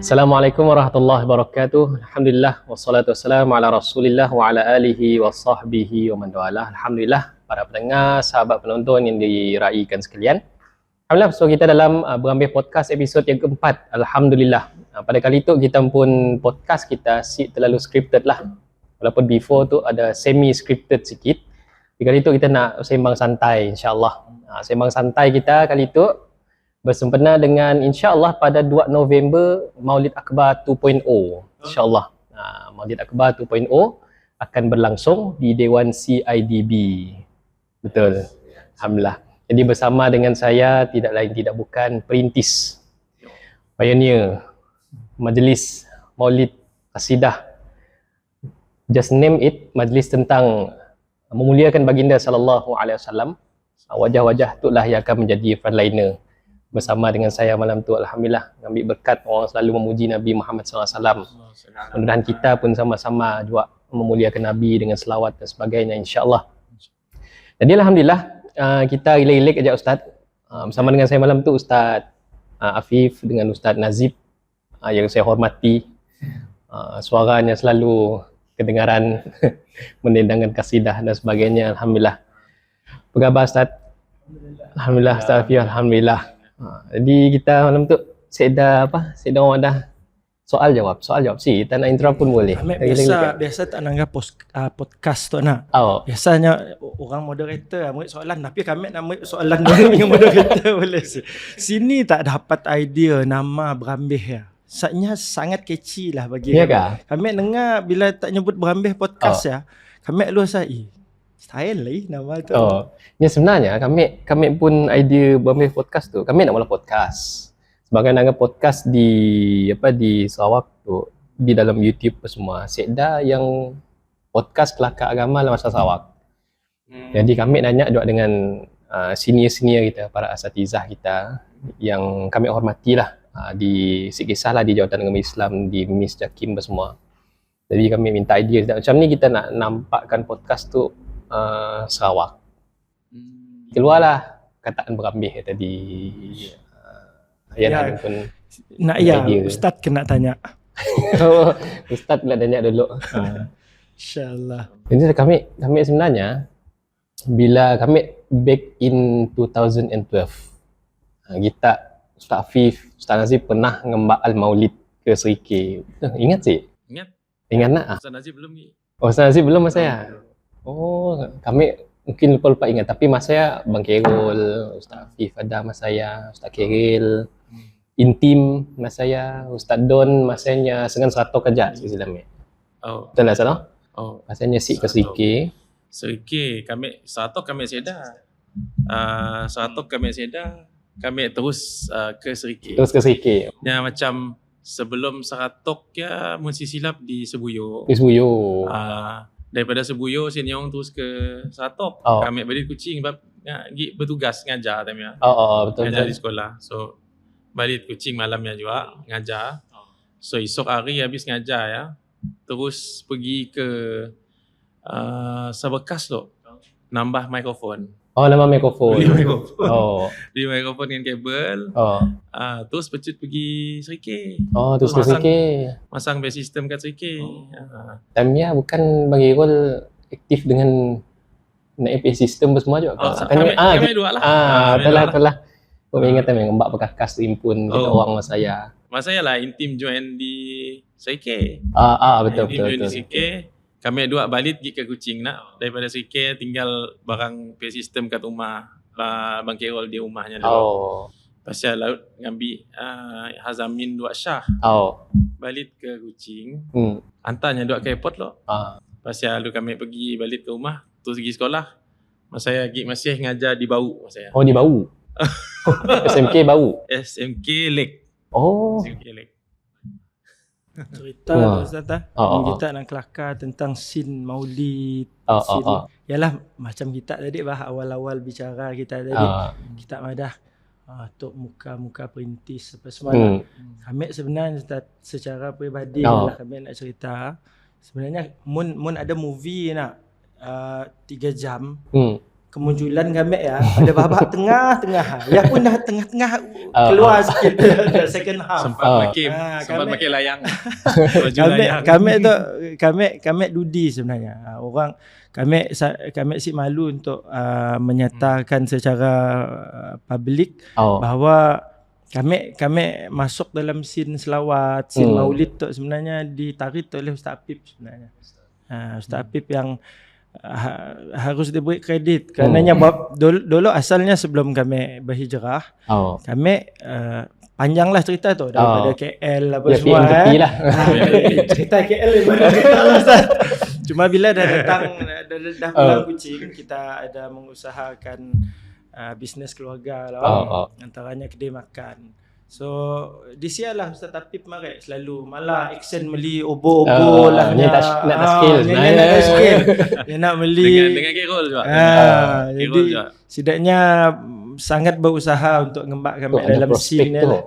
Assalamualaikum warahmatullahi wabarakatuh. Alhamdulillah wassalatu wassalamu ala Rasulillah wa ala alihi wa sahbihi wa man walah. Alhamdulillah para pendengar, sahabat penonton yang diraikan sekalian. Alhamdulillah, so kita dalam Berambil Podcast episod yang keempat. Alhamdulillah. Pada kali itu kita pun podcast kita terlalu scripted lah. Walaupun before tu ada semi scripted sikit. Di kali itu kita nak sembang santai insya-Allah. Sembang santai kita kali itu bersempena dengan insya-Allah pada 2 November Maulid Akbar 2.0. Insya-Allah. Maulid Akbar 2.0 akan berlangsung di Dewan CIDB. Betul. Alhamdulillah. Jadi bersama dengan saya tidak lain tidak bukan perintis, pioneer Majlis Maulid Qasidah. Just name it, majlis tentang memuliakan baginda sallallahu alaihi wasallam. Wajah-wajah itulah yang akan menjadi frontliner bersama dengan saya malam tu. Alhamdulillah, ambil berkat orang selalu memuji Nabi Muhammad sallallahu alaihi wasallam. Mudah-mudahan kita pun sama-sama juga memuliakan Nabi dengan selawat dan sebagainya insya-Allah. Jadi alhamdulillah kita relate-relate aja Ustaz. Bersama dengan saya malam tu Ustaz Afif dengan Ustaz Nazib yang saya hormati. Suaranya selalu kedengaran mendendangkan kasidah dan sebagainya. Alhamdulillah. Apa khabar Ustaz? Alhamdulillah Ustaz Afif, alhamdulillah. Jadi kita malam tu saya dah orang dah soal jawab sih. Tak nak intro pun boleh. Biasa tak nanggap podcast tu nak. Biasanya orang moderator ambil soalan, tapi kami nak ambil soalan dengan moderator boleh. Sini tak dapat idea nama Berambih ya. Saatnya sangat catchy lah bagi kami. Kami dengar bila tak nyebut Berambih podcast ya. Kami lu style lah nama tu. Ya sebenarnya kami pun idea Berambih podcast tu. Kami nak mula podcast. Sebagai nama podcast di Sarawak tu, di dalam YouTube semua. Sekda yang podcast kelakar agama dalam masa Sarawak. Jadi kami nanya juga dengan senior-senior kita, para asatizah kita yang kami hormatilah di Sikisah lah, di Jawatan Agama Islam, di Miss Jakim semua. Jadi kami minta idea macam ni kita nak nampakkan podcast tu Sarawak. Keluarlah kataan Berambih tadi. Ustaz kena tanya. Ustaz kena tanya dulu. InsyaAllah. Jadi kami sebenarnya bila kami back in 2012 kita Ustaz Afif, Ustaz Nazib pernah ngembal maulid ke Serikir. Ingat sih? Ingat nak? Ustaz Nazib belum ni. Ustaz Nazib belum masa saya. Kami mungkin lupa ingat, tapi masa saya Bang Kerol, Ustaz Afif ada masa saya, Ustaz Keril, Intim masa saya, Ustaz Don masanya dengan 100 kerja Islamnya. Betul lah sana? Masanya ke Serikir. Serikir kami 100 kami sedar. 100 kami sedar. Kami terus ke Serikir. Terus ke Serikir. Ya macam sebelum 100 ya mesti silap di Sebuyo. Di Sebuyo. Daripada Sebuyo Senyong terus ke 100. Kami balik Kuching sebab bertugas ngajar time ya. Betul. Ngajar di sekolah. So balik Kuching malamnya juga ngajar. So esok hari habis ngajar ya. Terus pergi ke Sabekas tu. Nambah mikrofon. Nama mikrofon. Beli mikrofon dengan kabel. Terus pecut pergi Serikir. Terus ke Serikir. Masang base system kat Serikir. Time-nya bukan Bang Irul aktif dengan naik base system semua juga. Kami dua lah. Betul lah. Kau ingat time yang Mbak Perkakas impun kita orang masa saya. Masa saya lah Intim join di Serikir. Betul. Join di Serikir. Kami dua balik pergi ke Kuching nak. Daripada Serikir tinggal barang pay system kat rumah. Bang Kerol di rumahnya dulu. Pasal laut ngambil Hazamin Dua Syah. Balik ke Kuching. Hantarnya dua ke airport lo. Pasal lalu kami pergi balik ke rumah. Terus pergi sekolah. Masa saya masih ngajar di Bau. Masa saya. Di Bau? SMK Bau? SMK Lake. SMK Lake. Cerita Ustaz kita nak kelakar tentang scene maulid. Yalah macam kita tadi awal-awal bicara kita tadi. Kita madah tok muka-muka perintis apa semua. Kami sebenarnya secara peribadi kami nak cerita. Sebenarnya mun ada movie nak 3 jam kemunculan kami ya pada babak tengah-tengah. Ya pun dah tengah-tengah keluar sikit dah second half. Sempat makin layang. Baju layang. Kami dudi sebenarnya. Orang kami si malu untuk menyatakan secara public bahawa kami masuk dalam scene selawat, scene maulid tu sebenarnya ditarik oleh Ustaz Apip sebenarnya. Ustaz Apip yang harus diberi kredit karenanya dulu asalnya sebelum kami berhijrah kami panjanglah cerita tu daripada KL apa semua cerita KL daripada cerita lah Ustaz. Cuma bila dah pulang Kuching, kita ada mengusahakan bisnes keluarga lah, antaranya kedai makan. So disialah Ustaz Apip mari selalu malah action beli obo-obo lah nak skill dia nak beli dengan Kerol juga. Jadi setidaknya sangat berusaha untuk ngembak kami dalam scene ni.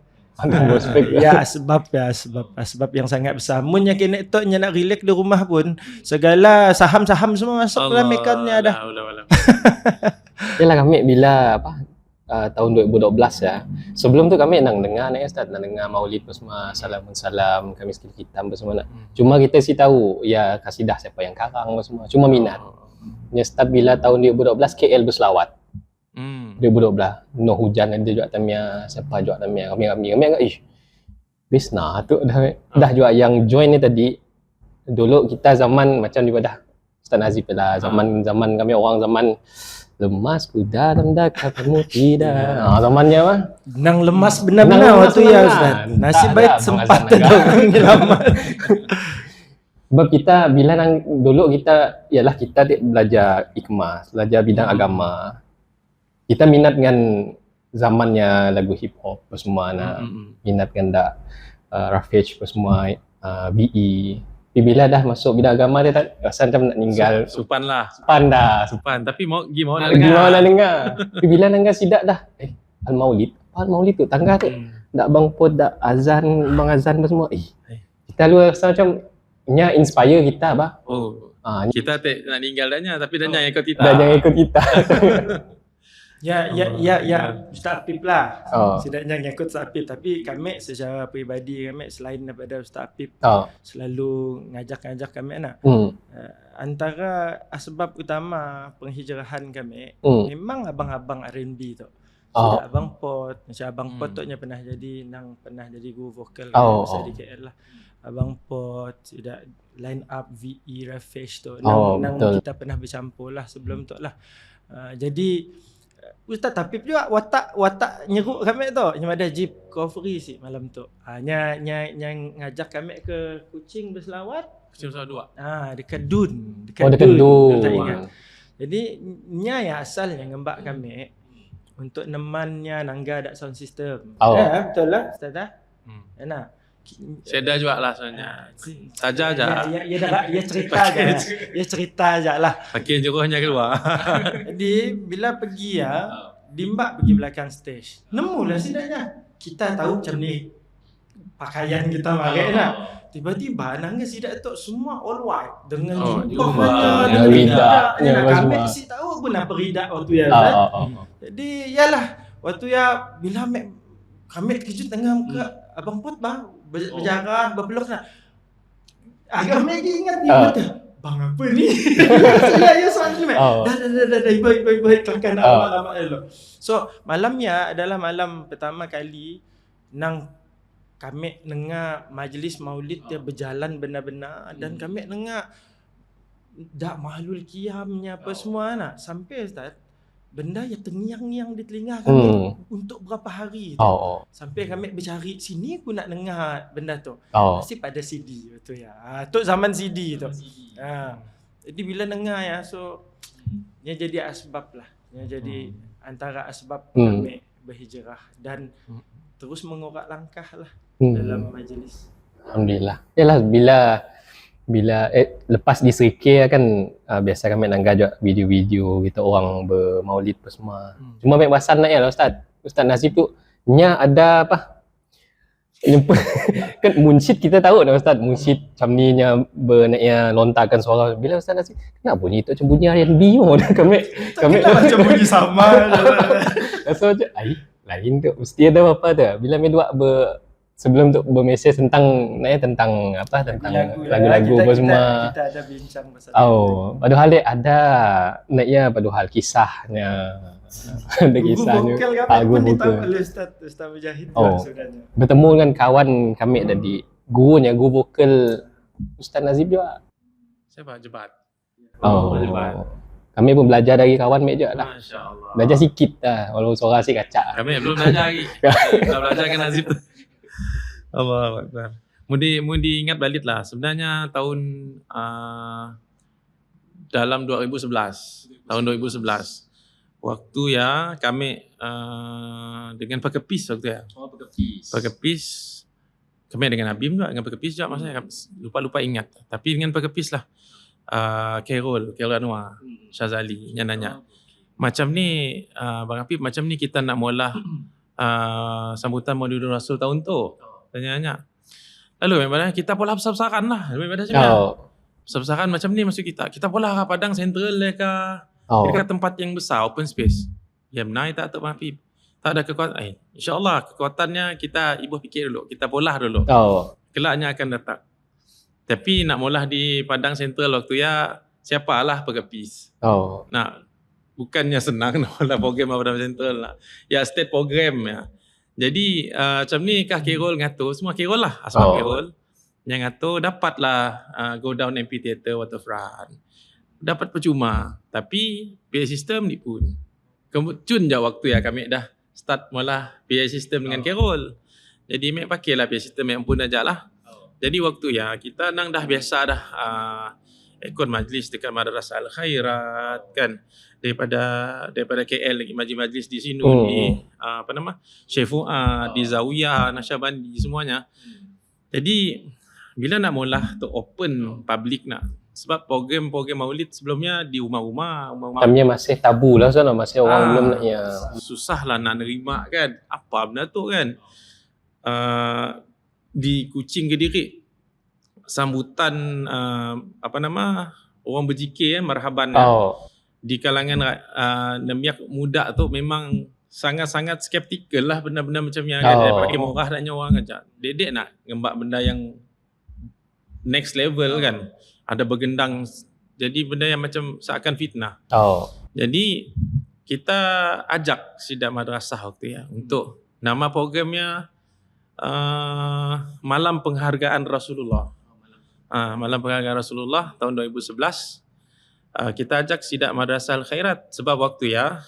Ya sebab yang sangat besar. Mun yang kena tok nak relax di rumah pun segala saham-saham semua masuk dalam account-nya dah. Yalah kami bila tahun 2012 ya. Sebelum tu kami nak dengar Ustaz, nak dengar maulid semua, salam kami skill hitam semua nak. Cuma kita si tahu ya kasidah siapa yang karang semua. Cuma minat. Start bila tahun 2012 KL berselawat. 2012 no hujan ada juga tamia, siapa juga tamia kami agak bisna tu dah juga yang join ni tadi. Dulu kita zaman macam daripada Ustaz Nazif lah, zaman kami orang zaman lemas kuda rendah kamu tidak. Zamannya mah nang lemas benar-benar waktu ya Ustaz. Nasib baik sempat ada orang nyelamat. Sebab kita bila dulu kita ialah kita belajar ikhmas, belajar bidang agama. Kita minat dengan zamannya lagu hip hop semua nak minat dengan dak Rafiq semua BE. Bila dah masuk bidang agama dia tak rasa macam nak tinggal Supan tapi mau nak dengar. Tapi bila dengar sidak dah al-maulid tu tangga tu dak bang pod dak azan bang azan semua kita lu rasa macam nya inspire kita bah. Kita tak nak tinggal danya tapi danya ikut kita. Ya Ustaz Apip lah. Setidaknya ngikut Ustaz Apip, tapi kami secara peribadi kami selain daripada Ustaz Apip selalu ngajak kami nak. Antara asbab utama penghijrahan kami memang abang-abang R&B tu. Sudah Abang Pot, macam Abang Pot tu pernah jadi guru vokal di KL lah. Abang Pot, sudah line up VE Rafiq tu. Kita pernah bercampur lah sebelum tu lah. Jadi Ustaz Apip juga watak nyeruk kami tu. Yang ada jeep covery si malam tu. Yang ngajak kami ke Kuching berselawat. Kuching berselawat 2. Dekat Dun. Dekat Dun. Tak ingat. Jadi nya asalnya ngembak kami untuk nemannya nangga ada sound system. Betul lah Ustaz dah. Saya dah juga lah sebenarnya. Saja aja. Ya cerita aja lah. Pakai juruhnya keluar. Jadi bila pergi Dimbak pergi belakang stage. Nemulah sidaknya. Kita tahu macam ni pakaian kita pakai lah. Tiba-tiba nangga sidak tu semua all white dengan jubahnya dengan ridaknya. Kami si tahu pun apa ridak waktu ya. Jadi yalah waktu ya bila kami terkejut dengan muka Abang Pot berjarah berpeluk nak. Agak lagi ingat ni bang apa ni? Ya soal ni. Dah baik kelakar lama dulu. So malamnya adalah malam pertama kali kami dengar majlis maulid dia berjalan benar-benar dan kami dengar dak mahlul qiyamnya apa semua nak sampai Ustaz benda yang terngiang-ngiang di telinga kami untuk berapa hari tu. Sampai kami bercari sini pun nak dengar benda tu. Nasib pada CD tu ya. Tu zaman CD tu. Jadi bila dengar ya so dia jadi asbab lah. Dia jadi antara asbab kami berhijrah dan terus mengorak langkah lah dalam majlis. Alhamdulillah. Yalah bila lepas di Sri K kan biasa kami nak gajak video-video kita orang bermaulid apa semua. Cuma baik bahasan nak ya Ustaz Nazif tu nya ada Kan munsyid kita tahu dah Ustaz, munsyid macam ni nya bernaknya lontarkan suara. Bila Ustaz Nazib, kenapa bunyi tu macam bunyi R&B kami macam bunyi sama. rasa macam lain tu mesti ada apa tu. Bila kami dua sebelum tu bermesej tentang lagu-lagu apa semua. Kita ada bincang pasal padahal ada naknya padahal kisahnya. Ada kisahnya. Lagu vokal oleh Ustaz Mujahid sebenarnya. Bertemu dengan kawan kami tadi, guru vokal Ustaz Nazib juga. Siapa? Jebat. Jebat. Kami pun belajar dari kawan mek juga lah. Masya-Allah. Belajar sikit lah, walau suara si kacak. Kami belum belajar lagi. Dah belajar kan Nazib. Allahu Akbar. Mudi ingat balik lah. Sebenarnya tahun dalam 2011. Tahun 2011. Waktu ya kami dengan Pekepis waktu ya. Pekepis. Kami dengan Abim juga, dengan Pekepis juga maksudnya. Lupa ingat. Tapi dengan Pekepis lah. Carol Anwar, Syazali yang nanya. Macam ni, Bang Apip, macam ni kita nak mula sambutan Maulidul Rasul tahun tu. Tanya-tanya. Lalu memang kita pula besar-besaran lah. Besar-besaran macam ni maksud kita. Kita pula ke Padang Sentral ke dekat tempat yang besar, open space. Ya benar tak Bang Apip. Tak ada kekuatan. InsyaAllah kekuatannya kita ibu fikir dulu. Kita polah dulu. Kelaknya akan datang. Tapi nak mula di Padang Sentral waktu ya, siapalah Pekepis. Nah, bukannya senang nak mula program Padang Sentral lah. Ya, state program ya. Jadi, macam ni kah Carol ngatur, semua Carol lah. Asma Carol. Yang ngatur, dapatlah go down MP Theatre Waterfront. Dapat percuma. Tapi, PA system ni pun. Kemudian je waktu ya kami dah start mula PA system dengan Carol. Jadi, mek pakailah PA system yang pun aja lah. Jadi waktu ya kita nang dah biasa dah ikut majlis dekat Madrasah Al-Khairat kan, daripada KL lagi majlis di sini di Syekh Fuad di Zawiyah Nasyabandi semuanya. Jadi bila nak mula tu open public nak, sebab program-program Maulid sebelumnya di rumah-rumah Tamnya masih tabu lah sana, masih orang belum naknya. Susah lah nak nerima kan. Apa benda tu kan. Di Kuching Kediri sambutan orang berzikir marhaban di kalangan nemiak muda tu memang sangat-sangat skeptikal lah benda-benda macam ni kan. Daripada murah naknya orang aja. Dedek nak ngembak benda yang next level kan. Ada bergendang, jadi benda yang macam seakan fitnah. Jadi kita ajak sidak madrasah waktu ya untuk nama programnya Malam Penghargaan Rasulullah. Malam Penghargaan Rasulullah tahun 2011. Kita ajak sidak Madrasah Al-Khairat sebab waktu ya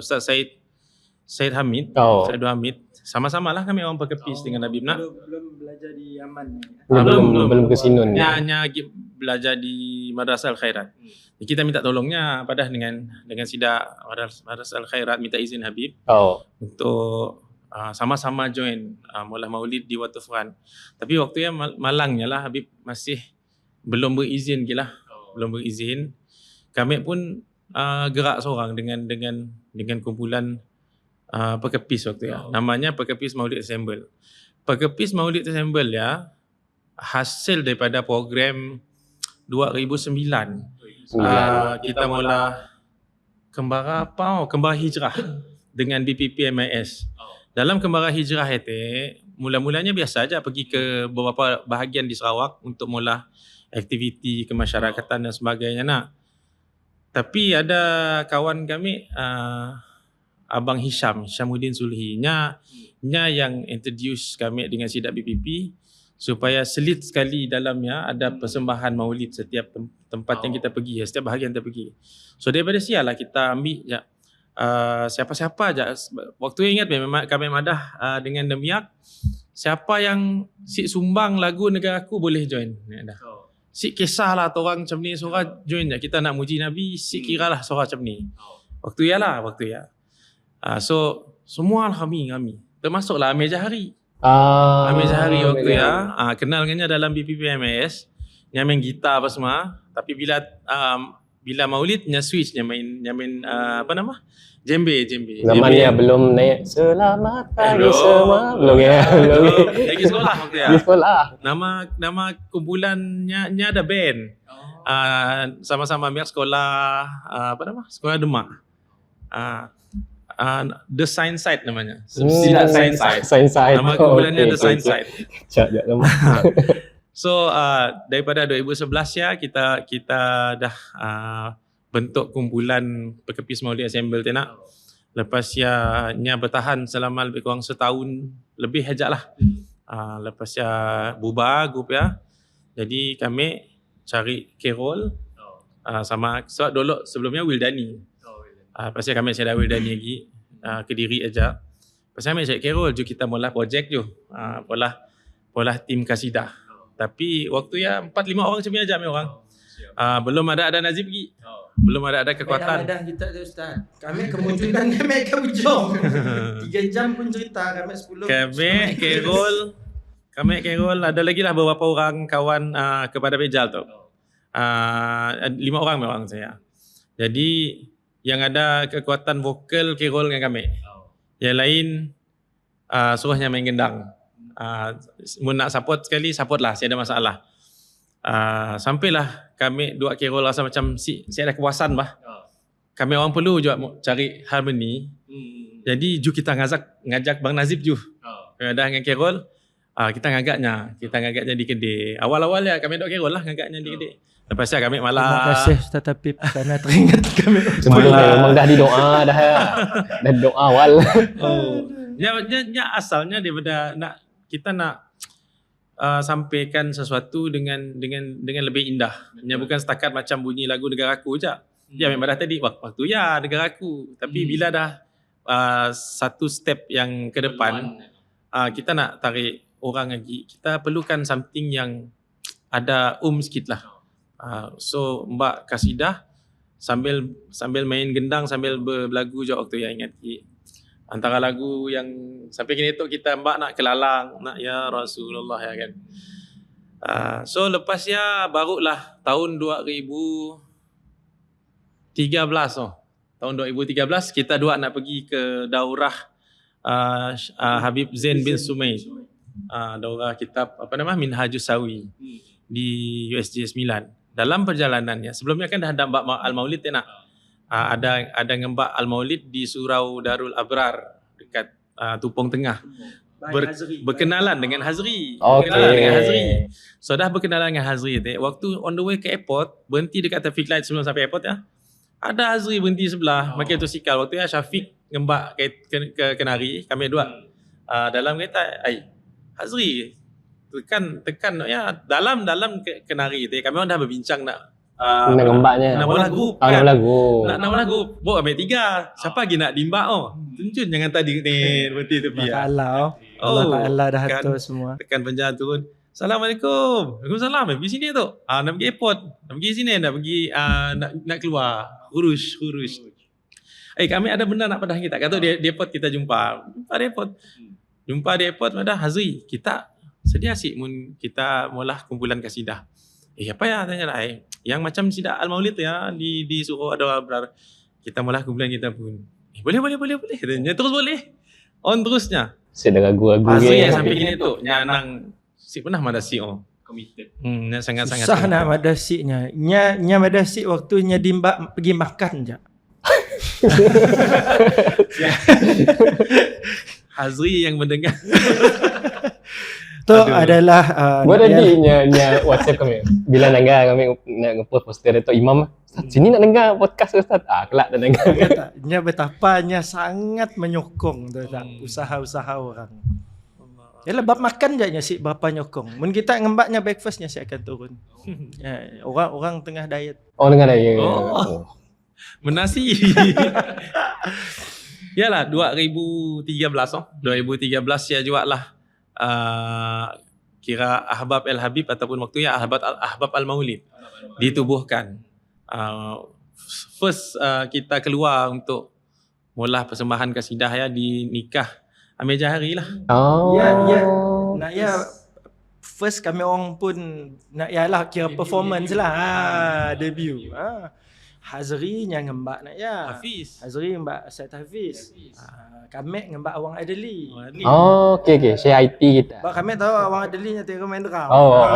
Ustaz Said Hamid, Saidul Hamid, sama-sama lah kami orang Pekepis dengan Nabi Ibn. Belum belajar di Yaman. Belum ke Sinun. Hanya belajar di Madrasah Al-Khairat. Kita minta tolongnya pada dengan sidak Madrasah Al-Khairat, minta izin Habib untuk sama-sama join mula Maulid di Waterfront. Tapi waktu yang malangnya lah Habib masih belum berizin gila. Belum berizin. Kami pun gerak seorang dengan kumpulan Pekepis waktu ya. Namanya Pekepis Maulid Assemble. Pekepis Maulid Assemble ya hasil daripada program 2009. Kita mula Kembara Hijrah dengan BPP MIS. Dalam Kembara Hijrah itu, mula-mulanya biasa aja pergi ke beberapa bahagian di Sarawak untuk mula aktiviti kemasyarakatan dan sebagainya nak. Tapi ada kawan kami, Abang Hishamuddin Sulhi, nya yang introduce kami dengan sidak BPP supaya selit sekali dalamnya ada persembahan maulid setiap tempat yang kita pergi, setiap bahagian kita pergi. So daripada sialah kita ambil je. Siapa-siapa aja. Waktu ingat memang kami madah dengan Demiak, siapa yang si sumbang lagu negara aku boleh join. Si kisah lah orang macam ni surah join je. Kita nak muji Nabi, si kira lah surah macam ni. Waktu ya. So semua lah kami. Termasuklah Amir Jahari. Amir Jahari waktu ya. Kenal dengannya dalam BPP MIS. Yang main gitar apa semua. Tapi bila bila Maulid nya switch nya main apa nama? Jembe. Zamannya belum naik selamat pagi semua. Belum ya. Lagi sekolah waktu ya. Di sekolah. Nama kumpulannya ada band. Sama-sama ambil sekolah apa nama? Sekolah Demak. The Science Side namanya. Silat Science Side. Nama kumpulannya The Science Side. Cak nama. So daripada 2011 ya kita dah bentuk kumpulan Pekepis Maulid Assemble tu nak. Lepas ya nya bertahan selama lebih kurang setahun lebih ajak lah. Lepas ya bubar grup ya. Jadi kami cari Carol sama dulu sebelumnya Wildani. Lepas kami saya dah Wildani lagi Kediri aja. Lepas kami cari Carol jom kita mula projek je. Pola tim kasidah. Tapi waktu ya 4-5 orang macam ni aja orang. Belum ada Nazib lagi. Belum ada kekuatan. Dah kita tu Ustaz. Kami kemunculan kami ke ujung. 3 jam pun cerita kami 10. Kami Carol ada lagi lah beberapa orang kawan kepada Bejal tu. 5 orang memang saya. Jadi yang ada kekuatan vokal Carol dengan kami. Yang lain suruhnya main gendang. Mun nak support sekali support lah, saya ada masalah. Sampailah kami dua Carol rasa macam saya ada kepuasan bah. Kami orang perlu juga cari harmoni. Jadi ju kita ngajak Bang Nazib ju. Dah dengan Carol, kita ngagaknya di Kedai. Awal-awal ya kami dua Carol lah ngagaknya di Kedai. Lepas tu kami malah terima kasih Ustaz Tapip kerana teringat kami. Sebelum memang dah didoa dah. Dah doa awal. Ya asalnya daripada kita nak sampaikan sesuatu dengan lebih indah. Ya bukan setakat macam bunyi lagu Negaraku je. Ya memang dah tadi waktu ya Negaraku. Tapi bila dah satu step yang ke depan, kita nak tarik orang lagi. Kita perlukan something yang ada sikit lah. So Mbak Kasidah sambil main gendang sambil berlagu je waktu yang ingat. Antara lagu yang sampai kini tu kita Mbak nak kelalang, nak ya Rasulullah ya kan. So lepas ya barulah tahun 2013 tahun 2013 kita dua nak pergi ke daurah Habib Zain bin Sumaid. Daurah kitab apa nama Minhajus Sawi di USJ 9. Dalam perjalanannya sebelumnya kan dah ada Mbak Al-Maulid nak. Ada ngembak Al-Maulid di Surau Darul Abrar dekat Tupong Tengah. Berkenalan dengan Hazri. So dah berkenalan dengan Hazri. Waktu on the way ke airport, berhenti dekat traffic light sebelum sampai airport ya. Ada Hazri berhenti sebelah, pakai motosikal. Waktu ya Syafiq ngembak ke Kenari, kami dua. Dalam kereta, Hazri tekan ya dalam Kenari tu. Kami orang dah berbincang nak ngembaknya. Nama lagu. Nama lagu. Nak lagu. Bawa ambil 3. Siapa lagi nak dimbak Tunjun jangan tadi ni berhenti tepi ya. Allah Ta'ala dah atur semua. Tekan penjara turun. Assalamualaikum. Waalaikumsalam. Pergi sini tu. Nak pergi airport. Nak pergi sini nak pergi nak keluar. Hurus. Kami ada benda nak padah kita. Kata di airport kita jumpa. Jumpa di airport ada Hazri. Kita sedia asyik kita mula kumpulan kasidah. Apa ya tanya lah yang macam Sidak Al-Maulid ya di Surau ada Abrar. Kita mula kumpulan kita pun. Boleh. Tanya terus boleh. On terusnya. Saya dah ragu-ragu ya sampai gini tu. Nyanang si pernah madasi committed. Sangat-sangat susah nak madasinya. Nya madasi waktu nya dimbak pergi makan je. Hazri yang mendengar. Tu adalah buat tadi nya WhatsApp kami. Bila nangga kami nak ngepost poster itu Imam, Ustaz sini nak dengar podcast Ustaz. Kelak nak dengar. Nya betapa nya sangat menyokong tu usaha-usaha orang. Yalah bab makan je nya si bapa nyokong. Mun kita ngembaknya breakfastnya si akan turun. Ya, orang tengah diet. Tengah diet. Menasi. Yalah 2013 2013 ya juga lah. Kira Ahbab Al-Habib ataupun waktu ya Ahbab Al-Maulid ditubuhkan. First kita keluar untuk mula persembahan kasidah ya di nikah Amir Jahari lah. Ya. First kami orang pun nak yalah kira performance lah. Debut. Hazri yang ngembak nak ya. Hafiz. Hazri ngembak Said Hafiz. Kami ngembak Awang Adeli. Oh, okey. Share IT kita. Sebab kami tahu Awang Adeli nya tengok main drum.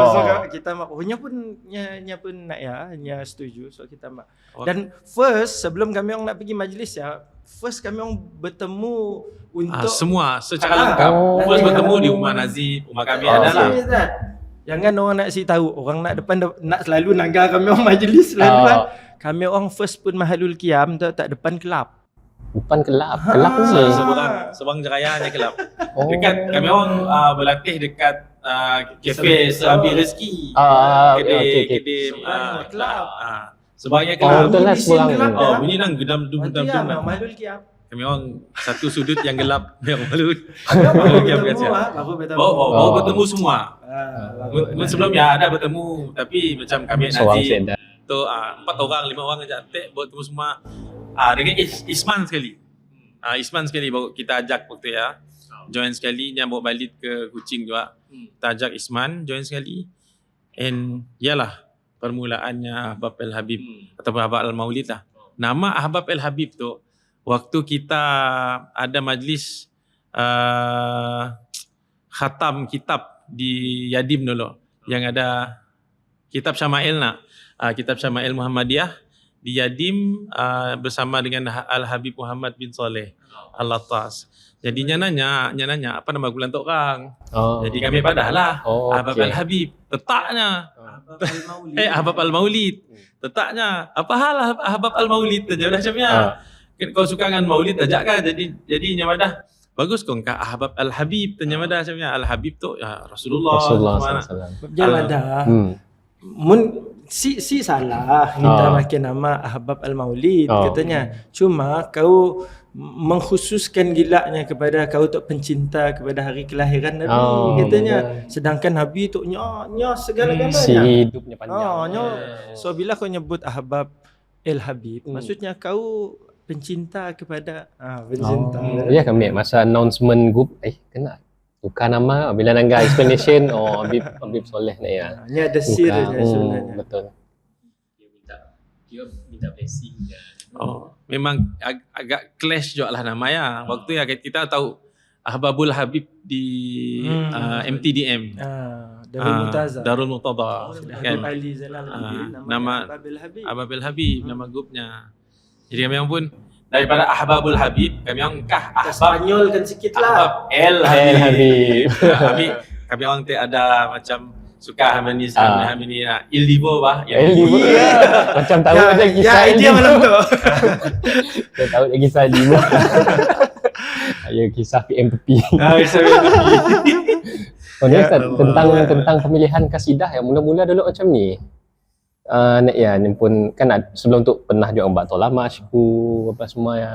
So kita mak nya pun nak ya, nya setuju. So kita mak. Dan first sebelum kami orang nak pergi majlis ya, first kami orang bertemu untuk semua secara lengkap. First bertemu di rumah Nazib, rumah kami adalah. Jangan orang nak si tahu, orang nak depan nak selalu nagar kami orang majlis selalu kan. Kami orang first pun mahalul qiyam tak depan kelab. Depan kelab ni. Seberang Jeraya hanya kelab. Dekat kami orang berlatih dekat kafe Serambi Rezeki. Kedai kelab. Seberangnya kelab. Betul lah seberang. Bunyi nang gedam-dum. Mahalul qiyam. Kami orang satu sudut yang gelap yang malu. Baru bertemu semua. Sebelumnya ada bertemu tapi macam kami Nazib tu 4 orang 5 orang aja bertemu semua dengan Isman sekali. Isman sekali baru kita ajak waktu ya. Join sekali dia bawa balik ke Kuching juga. Kita ajak Isman join sekali. And yalah permulaannya Ahbab El Habib ataupun Ahbab Al Maulid lah. Nama Ahbab El Habib tu waktu kita ada majlis khatam kitab di Yadim dulu yang ada kitab Syama'il kitab Syama'il Muhammadiyah di Yadim bersama dengan Al-Habib Muhammad bin Saleh Al-Lattas. Jadi dia nanya apa nama bulan tu orang. Jadi kami padahlah Ahbab Al-Habib tetaknya Ahbab Al-Maulid tetaknya apa hal Ahbab Al-Maulid saja macamnya. Kau suka dengan maulid ajak kan jadi nyamadah bagus kau ka Ahbab Al-Habib tanya madah macamnya Al-Habib tu ya Rasulullah sallallahu Jamadah. Mun si salah minta makin nama Ahbab Al-Maulid katanya. Cuma kau mengkhususkan gilaknya kepada kau tu pencinta kepada hari kelahiran Nabi katanya. Sedangkan Nabi tu nya segala-galanya. Si hidupnya panjang. So bila kau nyebut Ahbab El-Habib maksudnya kau pencinta kepada pencinta. Ya kami masa announcement group kena tukar nama bila nangga explanation Habib Soleh ni ya. Nya ada sirnya sebenarnya. Betul. Dia minta blessing dia. Memang agak clash juga lah nama ya. Waktu ya kita tahu Ahbabul Habib di MTDM. Darul Muqtada. Habib Ali Zainal nama Ahbabul Habib nama grupnya. Jadi kami orang pun daripada Ahbabul Habib kami orang Spanyol kan sikit lah. Ahbab El Habib. Kami orang ada macam suka Hamani Il Divo bah. Il Divo. Macam tahu aja kisah Il Divo malam tu. Saya tahu lagi kisah Il Divo. Ayo kisah PM tepi. Kisah PM tepi. Tentang pemilihan kasidah yang mula-mula dulu macam ni. Ni pun kan sebelum tu pernah juga buat tolama syukur apa semua ya.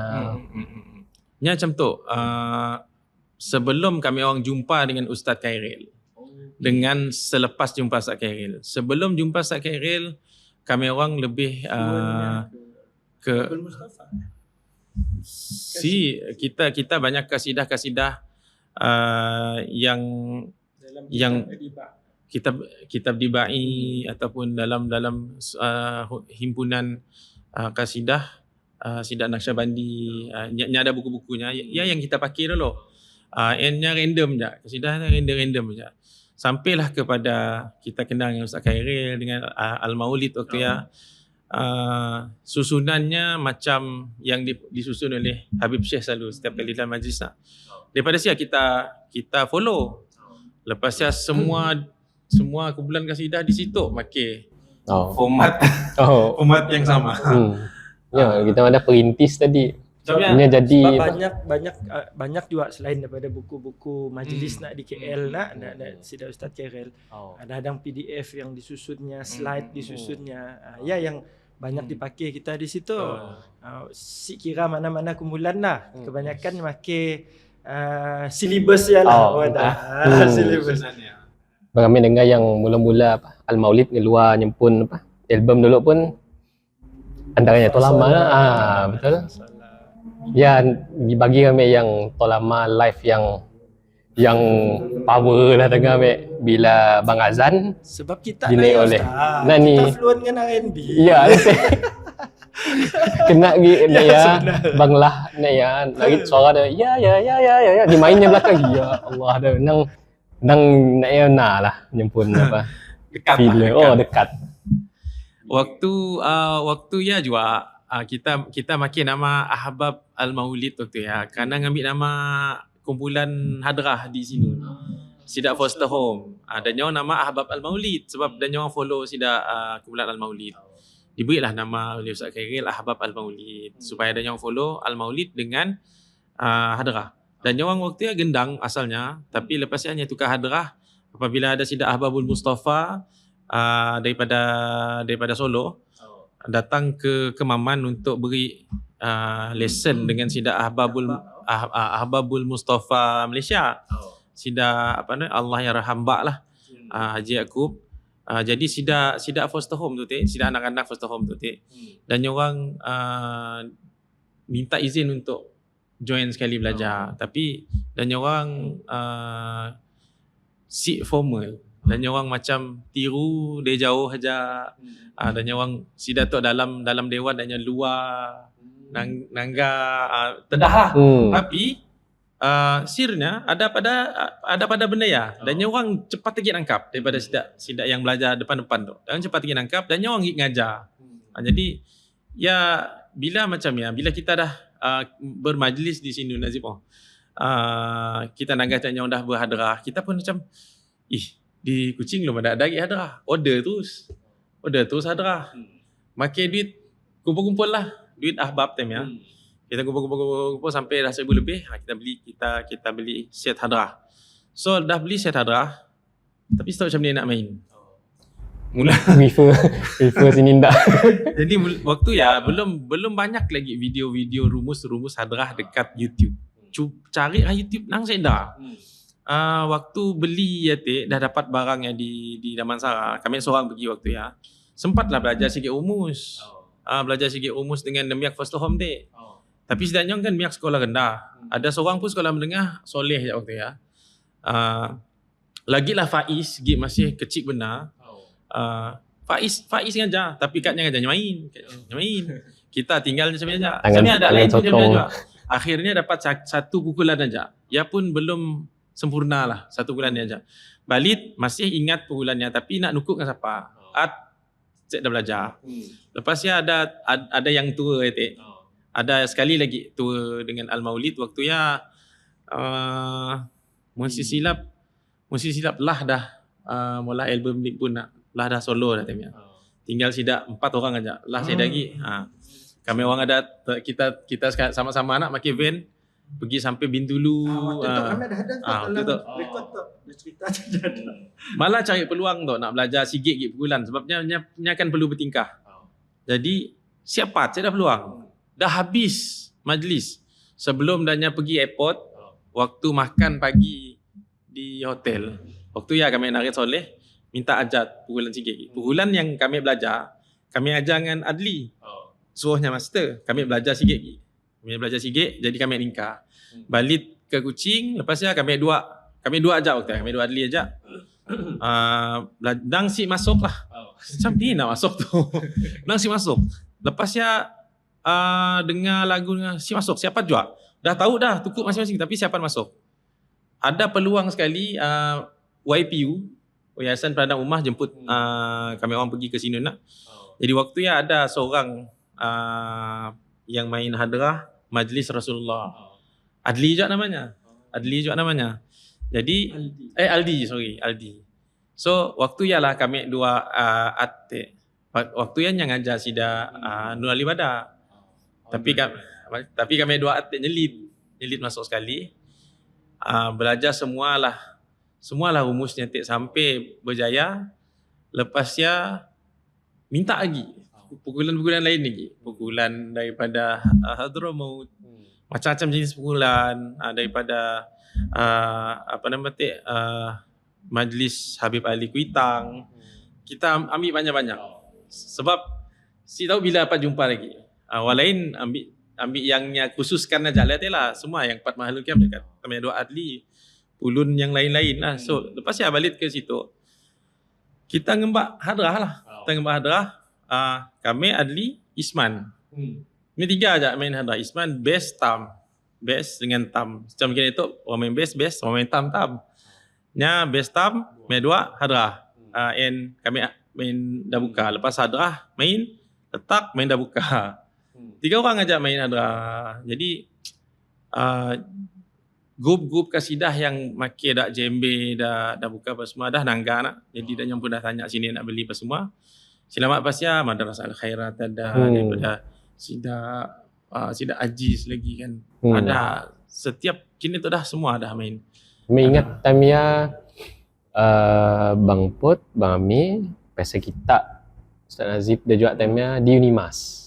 Nya macam tu. Sebelum kami orang jumpa dengan Ustaz Khairil. Dengan selepas jumpa Ustaz Khairil. Sebelum jumpa Ustaz Khairil kami orang lebih ke kita banyak kasidah-kasidah yang kitab dibai ataupun dalam himpunan kasidah Sidat Naqsyabandi ada buku-bukunya yang kita pakai dulu. Nya random je, kasidahnya random je. Sampailah kepada kita kenal dengan Ustaz Khairil dengan Al-Maulid waktu ya. Susunannya macam yang disusun oleh Habib Syekh selalu setiap kali dalam majlis nak. Daripada siap kita follow. Lepas ya semua kumpulan kasidah di situ pakai format yang sama. Ya, kita ada perintis tadi. Ini jadi banyak juga selain daripada buku-buku majlis nak di KL nak Sida Ustaz Khairil. Ada PDF yang disusunnya, slide disusunnya. Yang banyak dipakai kita di situ. Si kira mana-mana kumpulan lah. Kebanyakan pakai silibus ya lah. Silibus. Kami dengar yang mula-mula Al-Maulid keluar nyempun album dulu pun antaranya Tolama lah. Betul. Ya dibagi kami yang Tolama live yang power lah tengah bila Bang Azan sebab kita dinai oleh kita fluent dengan R&B. Ya. Kena gitu ya. Banglah ya. Lagi suara dia ya. Dimainnya belakang. Ya Allah ada nang ya lah nyempun apa. Dekat. Dekat. Waktu ya juga kita makin nama Ahbab Al-Maulid waktu ya. Karena ngambil nama kumpulan hadrah di sini. Sida Foster Home. Dan nyawa nama Ahbab Al-Maulid sebab dan nyawa follow sida kumpulan Al-Maulid. Diberilah nama oleh Ustaz Khairil Ahbab Al-Maulid supaya ada nyawa follow Al-Maulid dengan hadrah. Dan nyawa waktu ya gendang asalnya, tapi lepasnya hanya tukar hadrah apabila ada sida Ahbabul Mustafa daripada Solo datang ke Maman untuk beri lesson dengan sida Ahbabul Mustafa Malaysia. Sida Allah yang rahambak lah Haji Yaakob. Jadi sida foster home tu sida anak-anak foster home tu dan orang minta izin untuk join sekali belajar, tapi dan orang seek formal dan orang macam tiru dia jauh aja. Dan orang sida tu dalam dewan dan luar nangga tedah lah. Tapi sirnya ada pada benda ya. Dan orang cepat lagi nangkap daripada sidak yang belajar depan-depan tu. Dan cepat lagi nangkap dan orang pergi ngajar. Jadi ya bila kita dah bermajlis di sini Nazif, kita nanggap yang dah berhadrah, kita pun macam di Kuching belum ada lagi hadrah. Order terus hadrah. Makin duit kumpul-kumpul lah. Duit ahbab time ya. Kita kumpul sampai dah 1,000 lebih. Kita beli set hadrah. So dah beli set hadrah, tapi start macam ni nak main. Mula refer sini ndak. Jadi waktu ya belum banyak lagi video-video rumus hadrah dekat YouTube. Cari YouTube nang senda. Waktu beli ya dah dapat barang yang di Damansara. Kami seorang pergi waktu ya. Sempatlah belajar sikit rumus. Belajar sikit rumus dengan Demiak Foster Home tu. Tapi sedangnya kan miak sekolah rendah. Ada seorang pun sekolah menengah soleh je waktu ya. Lagilah Faiz masih kecil benar. Faiz ngajar tapi katnya ngajar main. Kita tinggal macam ni aja. Kami ada lain macam juga. Akhirnya dapat satu pukulan aja. Ya pun belum sempurna lah, satu bulan ni aja. Balik masih ingat pukulannya tapi nak nukuk dengan siapa? Cik dah belajar. Lepasnya ada yang tua ada sekali lagi tour dengan Al-Maulid waktu ya mesti silap lah dah mula album ni pun lah dah solo dah time. Tinggal sida 4 orang aja. Lah saya lagi. Kami orang ada kita sama-sama nak pakai van pergi sampai Bintulu. Waktu tu kami dah ada dalam rekod tu. Dia cerita ada. Malah cari peluang tu nak belajar sikit pukulan sebabnya akan perlu bertingkah. Jadi siapa saya dah peluang. Dah habis majlis sebelum dahnya pergi airport, waktu makan pagi di hotel. Waktu ya kami Narid Soleh minta ajar pukulan sikit. Pukulan yang kami belajar, kami ajar dengan Adli. Suruhnya master, kami belajar sikit. Jadi kami ringkar. Balik ke Kuching, lepasnya kami dua ajar waktu. Kami dua Adli ajar. Nang si masuk lah. Macam ni nak masuk tu. Nang si masuk. Lepasnya dengar lagu si masuk, siapa juga dah tahu dah tukuk masing-masing tapi siapa masuk. Ada peluang sekali YPU Yayasan Peradan Ummah jemput kami orang pergi ke sini nak. Jadi waktu ya ada seorang yang main hadrah Majlis Rasulullah. Adli juga namanya. Jadi Aldi. So waktu ya lah kami dua waktu yang ngajar sida Nur Ali Badar. Tapi kami dua atik nyelit masuk sekali. Belajar semualah rumusnya sampai berjaya. Lepasnya minta lagi pukulan lain lagi. Pukulan daripada Hadramaut. Macam-macam jenis pukulan daripada Majlis Habib Ali Kuitang. Kita ambil banyak-banyak. Sebab si tahu bila dapat jumpa lagi. Walain ambil yang khususkan aja lah semua yang 4 makhluk kiam dekat kami dua Adli ulun yang lain-lain lah. So lepas ya balik ke situ kita ngembak hadrah lah. Kami Adli Isman Ini 3 aja main hadrah. Isman bass tam. Bass dengan tam. Macam gini tu orang main bass, orang main tam. Nya bass tam, main 2 hadrah. And kami main dah buka. Lepas hadrah main letak main dah buka. 3 orang aja main hadrah. Jadi grup-grup kasidah yang make dak jembe dah buka apa semua dah nangga nak. Jadi dah pun dah tanya sini nak beli apa semua. Selamat pasya Madrasah Al-Khairat ada daripada Sida Aziz lagi kan. Ada setiap kini tu dah semua dah main. Kami ingat Tamia Bang Put, Bang Ami, pasal kita Ustaz Nazib dia juga Tamia di Unimas.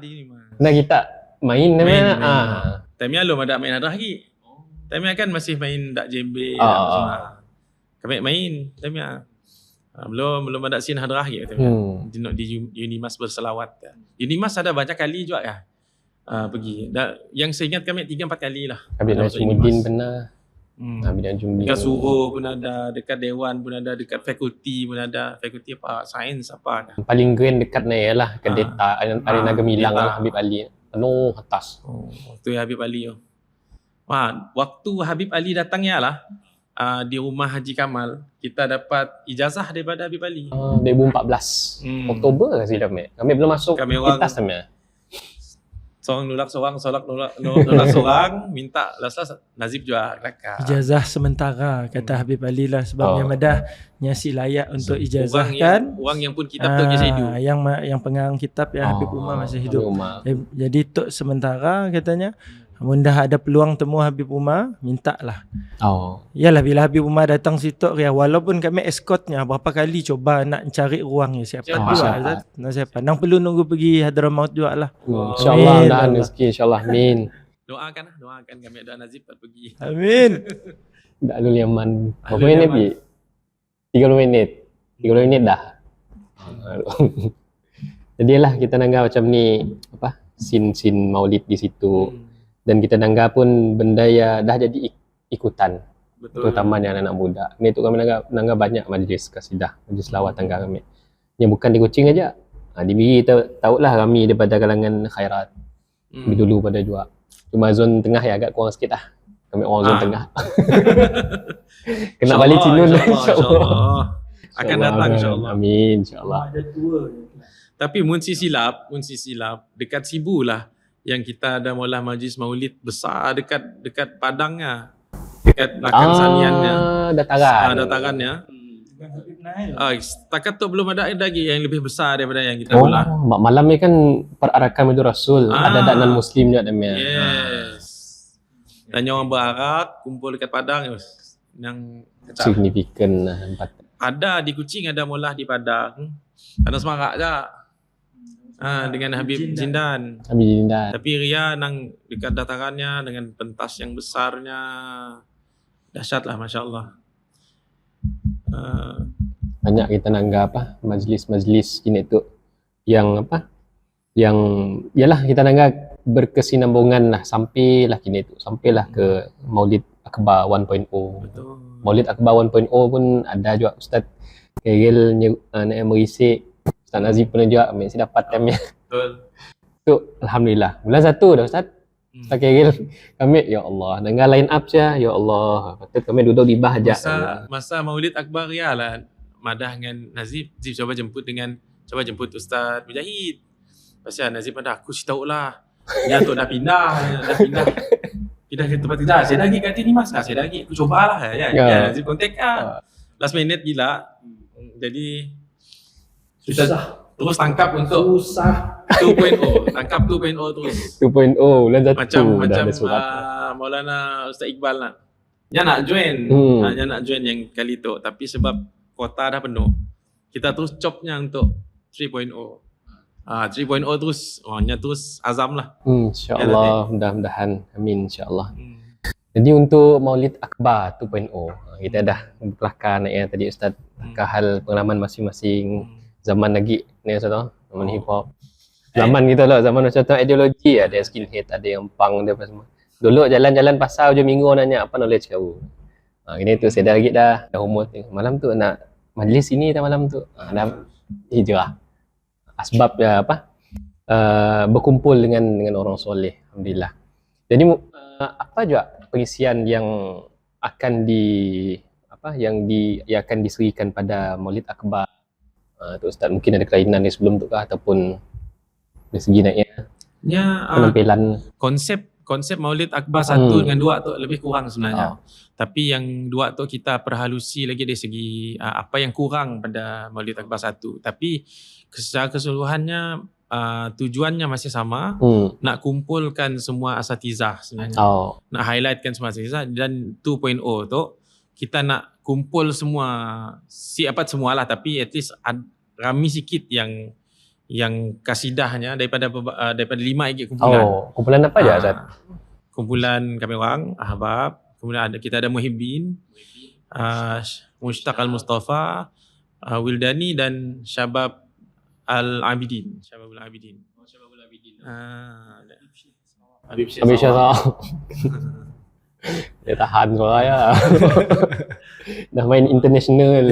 Di Unimas. Nah kita main Tamia. Tamia belum ada main hadrah lagi. Tamia kan masih main dak jembe semua. Kami main Tamia. Belum ada scene hadrah lagi di Unimas berselawat. Unimas ada banyak kali juga ya. Pergi. Yang saya ingat kami 3-4 kali lah. Habis Najmuddin pernah. Habis Najmuddin. Dekat Suruh pun ada, dekat Dewan pun ada, dekat fakulti pun ada. Fakulti apa? Sains apa? Paling grand dekat ni lah ke data Arena Gemilang lah Habib Ali. Penuh atas. Waktu Habib Ali tu. Waktu Habib Ali datangnya lah di rumah Haji Kamal, kita dapat ijazah daripada Habib Ali. 2014. Oktober ke silap ni. Kami belum masuk kita sebenarnya. Seorang nolak seorang, minta lasas Nazib juga kelakar. Ijazah sementara kata Habib Ali lah sebab yang madah nyasi layak untuk ijazah kan. Orang yang pun kitab tu masih hidup. Yang pengarang kitab ya Habib Umar masih hidup. Jadi tok sementara katanya. Dah ada peluang temu Habib Umar, minta lah. Yalah bila Habib Umar datang situ, walaupun kami escortnya berapa kali coba nak cari ruangnya siapa. Nang perlu nunggu pergi Hadramaut juga lah. InsyaAllah dah rezeki, insyaAllah. Amin. Doakan kami ada Nazib pergi. Amin. Tak Alul Yaman. Berapa minit pergi? 30 minit. 30 minit dah. Jadilah kita nanggap macam ni, scene maulid di situ. Dan kita nanggap pun benda ya dah jadi ikutan. Betul. Terutamanya anak-anak muda. Ni tu kami nanggap banyak majlis kasidah, majlis lawat tangga kami. Yang bukan di Kuching aja. Di Biri tahulah kami daripada kalangan khairat. Dulu pada juga. Cuma zon tengah ya agak kurang sikit lah. Kami orang zon tengah. Kena balik Cinun insyaAllah. Akan datang insyaAllah. Amin insyaAllah. Tapi mun si silap dekat Sibu lah yang kita ada mula majlis maulid besar dekat Padangnya, dekat belakang Saniannya. Datarannya. Setakat tu belum ada lagi yang lebih besar daripada yang kita mula. Malam ni kan perarakan itu Rasul. Ada non Muslim juga namanya. Yes. Dan orang berarak kumpul dekat Padang yang signifikan lah. Ada di Kuching, ada mula di Padang. Ada Semarak je. Dengan Habib Jindan. Tapi Ria nang dekat datarannya dengan pentas yang besarnya. Dahsyat lah, Masya Allah. Banyak kita nanggap majlis-majlis ini tu yang yang yalah kita nanggap berkesinambungan lah sampailah kini tu, sampailah ke Maulid Akbar 1.0. Betul. Maulid Akbar 1.0 pun ada juga Ustaz Khairil nak merisik. Ustaz Nazib pun juga mesti dapat time-nya. Betul. Tu alhamdulillah. Bulan 1 dah Ustaz. Ustaz Khairil kami ya Allah dengan line up saja ya Allah. Patut kami duduk di bah aja. Masa Maulid Akbar ya lah madah dengan Nazib coba jemput Ustaz Mujahid. Pasal Nazib pada aku si tahulah. Ya tu dah pindah. Pindah ke tempat tidak. Saya dah pergi kat sini mas. Saya dah pergi. Aku cobalah ya. Nazib kontak last minute gila. Jadi susah. Terus tangkap untuk 2.0. Tangkap 2.0 terus. 2.0 bulan 1 macam Maulana Ustaz Iqbal lah. Dia nak join. Dia nak join yang kali tu. Tapi sebab kuota dah penuh. Kita terus chopnya untuk 3.0. 3.0 terus. Nya terus azam lah. InsyaAllah. Mudah-mudahan. Amin insyaAllah. Jadi untuk Maulid Akbar 2.0. Kita dah belakang ya tadi Ustaz. Ke hal pengalaman masing-masing. Zaman lagi ni Ustaz, zaman hip hop. Zaman kita lah, zaman macam tu ideologi ada yang skinhead, ada yang punk dia apa semua. Dulu jalan-jalan pasar hujung minggu nanya apa knowledge kau. Gini tu saya dah lagi dah umur tu. Malam tu nak majlis ini dah malam tu. Dah hijrah. Asbab ya berkumpul dengan orang soleh, alhamdulillah. Jadi apa juga pengisian yang akan akan diserikan pada Maulid Akbar tu Ustaz, mungkin ada kelainan ni sebelum tu kah, ataupun dari segi naiknya penampilan? Konsep Maulid Akbar 1 dengan 2 tu lebih kurang sebenarnya. Tapi yang 2 tu kita perhalusi lagi dari segi apa yang kurang pada Maulid Akbar 1. Tapi secara keseluruhannya tujuannya masih sama, nak kumpulkan semua asatizah sebenarnya. Nak highlightkan semua asatizah, dan 2.0 tu kita nak kumpul semua, siapat semualah, tapi at least rami sikit yang kasidahnya daripada 5 lagi kumpulan. Kumpulan apa aja Ustaz? Kumpulan kami orang Ahbab, kemudian kita ada Muhibbin, Mushtaq Al-Mustafa, Wildani dan Syabab Al-Abidin. Habib Syah. Dia tahan suara ya. Dah main international.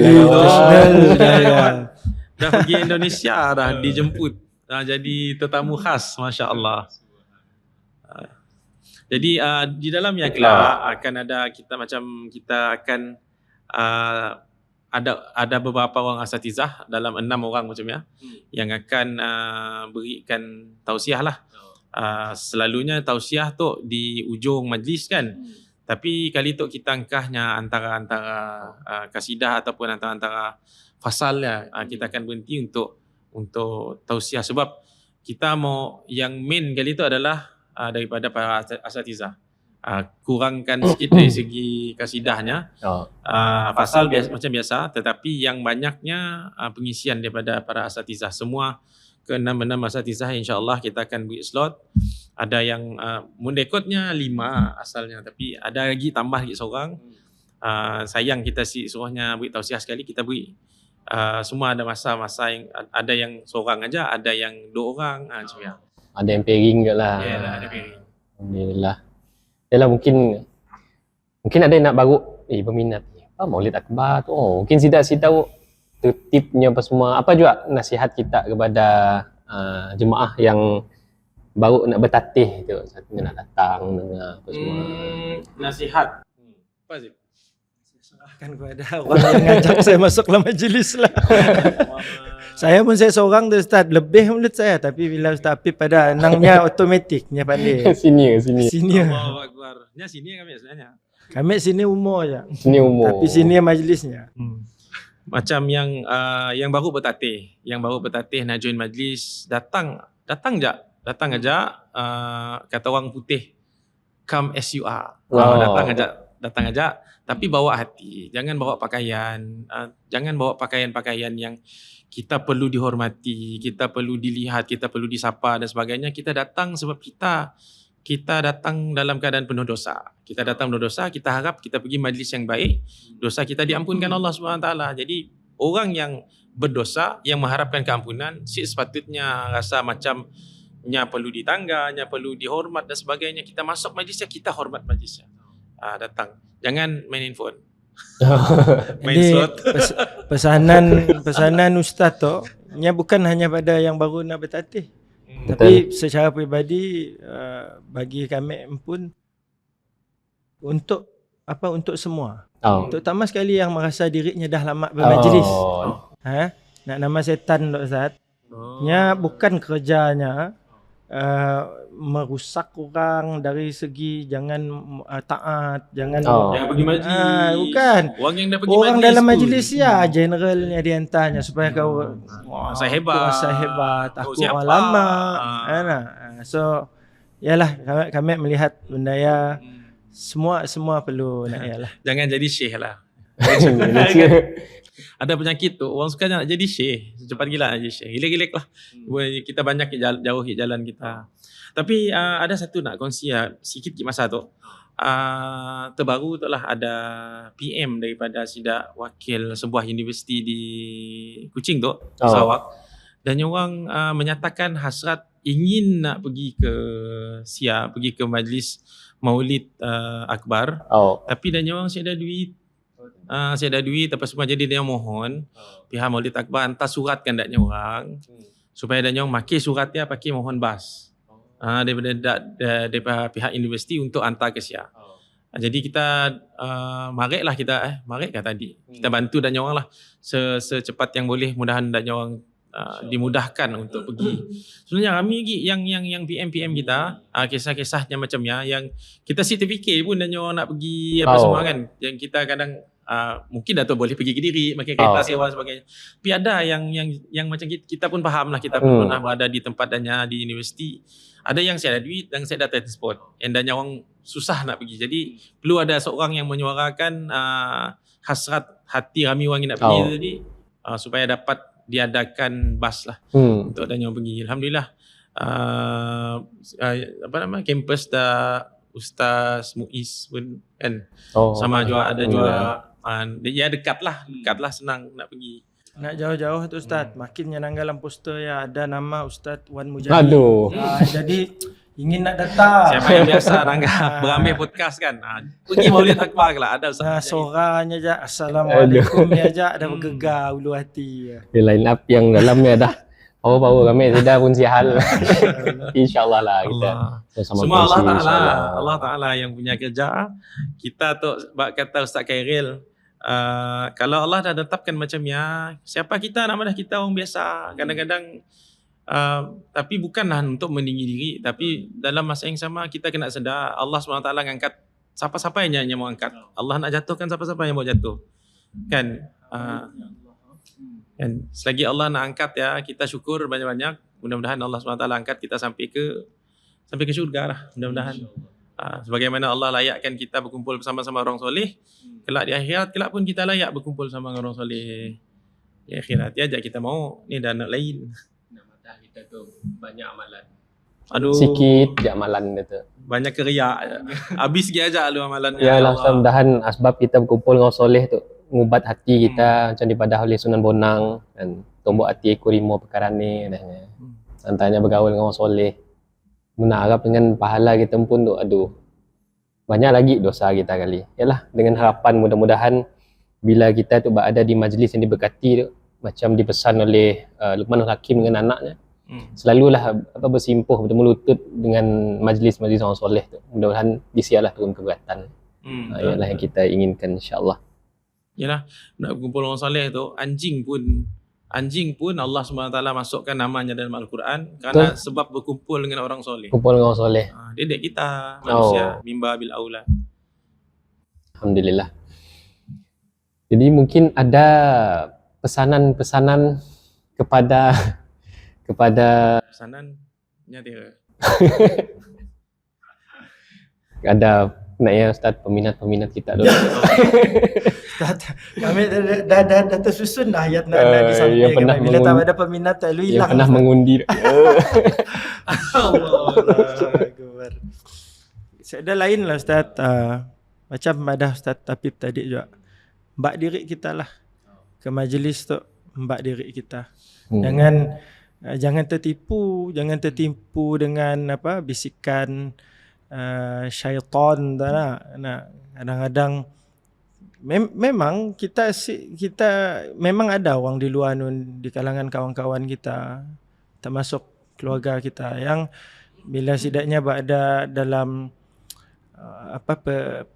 Dah pergi Indonesia dah, dijemput. Jadi tetamu khas, Masya Allah. Jadi di dalamnya kelak akan ada kita akan ada beberapa orang asatizah, dalam 6 orang macam ya, yang akan berikan tausiah lah. Selalunya tausiah tu di ujung majlis kan. Tapi kali tu kita angkahnya antara kasidah ataupun antara fasal ya, kita akan berhenti untuk tausiah, sebab kita mau yang main kali tu adalah daripada para asatizah. Kurangkan sikit dari segi kasidahnya. Fasal macam biasa, tetapi yang banyaknya pengisian daripada para asatizah. Semua ke-6 asatizah insya-Allah kita akan beri slot. Ada yang mundekotnya 5 asalnya, tapi ada lagi tambah lagi seorang. Sayang kita suruhnya beri tausiah sekali, kita beri. Semua ada masa-masa yang ada yang seorang aja, ada yang 2 orang macam ya. Ada yang pairing juga lah. Yalah, ada pairing. Alhamdulillah. Yalah, mungkin ada yang nak baru berminat apa Maulid Akbar tu. Mungkin Sidak tahu tertibnya apa semua. Apa juga nasihat kita kepada jemaah yang baru nak bertatih tu, satunya nak datang dengar apa semua. Nasihat. Apa sih? Serahkan kepada orang yang ngajak saya masuk dalam majlis lah. Saya pun saya seorang tu Ustaz, lebih mulut saya, tapi bila Ustaz Apip pada nangnya otomatiknya pandai. Senior. Allahu Akbar. Nya sini kami sebenarnya. Kami sini umur je. Sini umur. Tapi sini majlisnya. Macam yang baru bertatih nak join majlis, datang aja, kata orang putih, come as you are. Datang aja, tapi bawa hati. Jangan bawa pakaian, pakaian yang kita perlu dihormati, kita perlu dilihat, kita perlu disapa dan sebagainya. Kita datang sebab kita datang dalam keadaan penuh dosa. Kita harap kita pergi majlis yang baik, dosa kita diampunkan Allah SWT. Jadi orang yang berdosa, yang mengharapkan keampunan, sepatutnya rasa macam nya perlu ditangga, nya perlu dihormat dan sebagainya. Kita masuk majlisnya, kita hormat majlisnya. Datang. Jangan main handphone. Jadi pesanan Ustaz tu nya bukan hanya pada yang baru nak bertatih. Tapi secara peribadi bagi kami pun untuk semua. Terutama sekali yang merasa dirinya dah lama bermajlis. Nak nama setan tu Ustaz. Nya bukan kerjanya merusak orang dari segi jangan taat, jangan pergi majlis. Bukan. Orang yang dah pergi orang majlis dalam pun. majlis ya generalnya di antaranya supaya kau saya hebat, aku orang lama. So yalah kami melihat benda ya semua perlu nak yalah. Jangan jadi syekh lah. Ada penyakit tu, orang suka nak jadi syekh. Cepat gila nak jadi syekh. Gila-gila lah. Kita banyak jauh jalan kita. Tapi ada satu nak kongsi sikit masa tu. Terbaru tu lah ada PM daripada Sidak wakil sebuah universiti di Kuching tu, Sarawak. Dan orang menyatakan hasrat ingin nak pergi ke majlis Maulid Akbar. Tapi dan orang saya ada duit apa semua, jadi dia mohon pihak Maulid Akbar hantar surat kan daknya orang supaya dan nyong maki suratnya pakai mohon bas. Daripada pihak universiti untuk hantar ke Sia. Jadi kita marik kan tadi. Kita bantu dan nyong lah secepat yang boleh, mudahan dan nyong dimudahkan untuk pergi. Sebenarnya kami lagi yang PM kita, kisah-kisahnya macamnya yang kita sih terfikir pun dan nyong nak pergi apa semua kan. Yang kita kadang mungkin Dato' boleh pergi ke Diri, pakai kereta sewa sebagainya. Tapi ada yang macam kita pun faham lah, kita pun pernah berada di tempat dannya di universiti. Ada yang saya ada duit dan saya ada transport. Yang dannya orang susah nak pergi. Jadi perlu ada seorang yang menyuarakan hasrat hati kami orang yang nak pergi tadi, supaya dapat diadakan bas lah untuk dan yang pergi. Alhamdulillah kampus dah Ustaz Muiz pun kan sama juga ada juga dekat lah senang nak pergi. Nak jauh-jauh tu Ustaz, makin yang dalam poster ya ada nama Ustaz Wan Mujahid. Jadi ingin nak datang. Siapa yang biasa Rangga berambil podcast kan. Pergi Maulid Akbar lah ada Ustaz. Suaranya je Assalamualaikum ni aja ada bergegar ulu hati. Line up yang dalamnya dah power kami sudah pun sihat. InsyaAllah lah kita. Semua Allah Ta'ala yang punya kerja. Kita tu kata Ustaz Khairil, kalau Allah dah tetapkan macamnya, siapa kita nama dah kita orang biasa. Kadang-kadang tapi bukanlah untuk meninggi diri, tapi dalam masa yang sama kita kena sedar Allah SWT ngangkat siapa-siapa yang mau angkat. Allah nak jatuhkan siapa-siapa yang mau jatuh. Kan? Dan selagi Allah nak angkat ya, kita syukur banyak-banyak. Mudah-mudahan Allah SWT angkat kita sampai ke syurga lah. Mudah-mudahan. Sebagaimana Allah layakkan kita berkumpul bersama-sama orang soleh, kelak di akhirat kelak pun kita layak berkumpul sama orang soleh. Di akhirat ya, ajak kita mau ni dah nak lain. Kita tu banyak amalan. Aduh. Sikit je amalan dia tu. Banyak keriak. Habis sikit aja lu amalan. Ya Allah, mudah-mudahan asbab kita berkumpul dengan soleh tu ngubat hati kita macam daripada oleh Sunan Bonang dan tombok hati ekor rimau perkara ni katanya. Antanya bergaul dengan orang soleh. Menarap dengan pahala kita pun tu banyak lagi dosa kita kali. Yalah, dengan harapan mudah-mudahan bila kita tu berada di majlis yang diberkati tu, macam dipesan oleh Luqmanul Hakim dengan anaknya, selalulah bersimpuh bertemu lutut dengan majlis-majlis orang soleh tu. Mudah-mudahan disialah turun keberatan. Ialah yang kita inginkan, insya-Allah. Yalah, nak berkumpul orang soleh tu, anjing pun Allah SWT masukkan namanya dalam Al-Quran kerana sebab berkumpul dengan orang soleh. Kumpul dengan orang soleh. Dia dek kita manusia mimba bil aula. Alhamdulillah. Jadi mungkin ada pesanan-pesanan kepada pesanannya dia. Ada nak ya Ustaz peminat kita dulu. Kami dah tersusun dah ayat nak disampaikan. Bila tak ada peminat tak lu hilang. Yang pernah mengundi. Allahuakbar. Ada lain lah Ustaz. Macam ada Ustaz Tapip tadi juga. Mbak diri kita lah. Ke majlis tu mbak diri kita. Jangan tertipu dengan bisikan syaitan kadang-kadang memang kita memang ada orang di luar di kalangan kawan-kawan kita termasuk keluarga kita yang bila sidaknya berada dalam